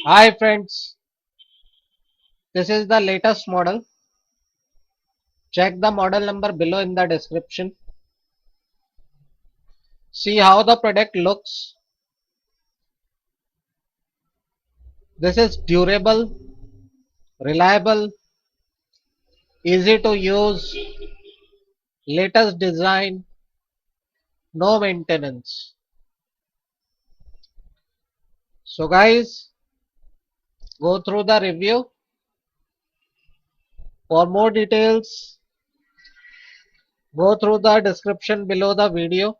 Hi friends, this is the latest model. Check the model number below in the description. See how the product looks. This is durable, reliable, easy to use, latest design, no maintenance. So guys, go through the review. For more details, go through the description below the video.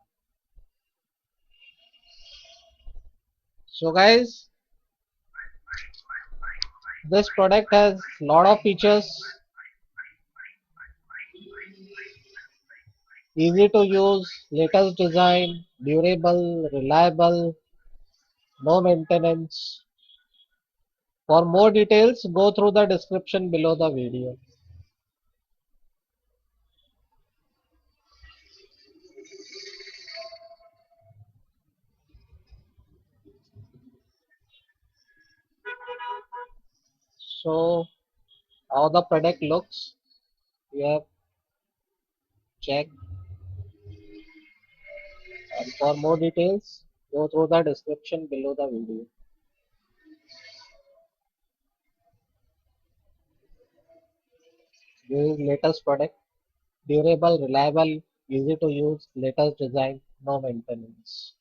So guys, this product has lot of features, easy to use, latest design, durable, reliable, no maintenance. For more details, go through the description below the video. So, how the product looks, we have checked. And for more details, go through the description below the video. This is latest product, durable, reliable, easy to use, latest design, no maintenance.